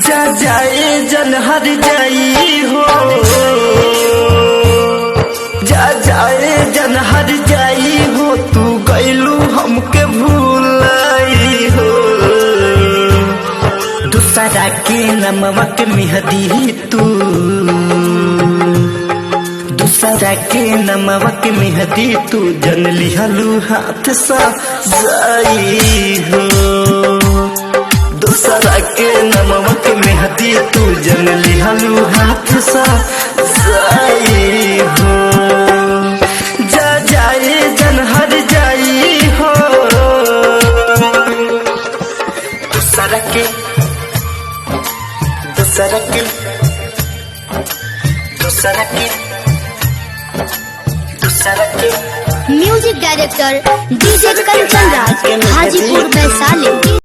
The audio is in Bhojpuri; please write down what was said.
जा जाए जन हर जाई हो, जा जाए जन हर जाई हो, तू गैलू हमके भूलाई हो। दूसरा के नमवा के मेहदी तू, दूसरा के नमवा के मेहदी तू जन लिहलू हाथ सा जाई हो। दूसरा के नमवा के मेहदी तू जन लिहलू हाथ सा जाई हो। जा जाए जन हर जाई हो, दूसरा के दूसरा के दूसरा के दूसरा के music director DJ Kanchan Raj, Hajipur Vaishali.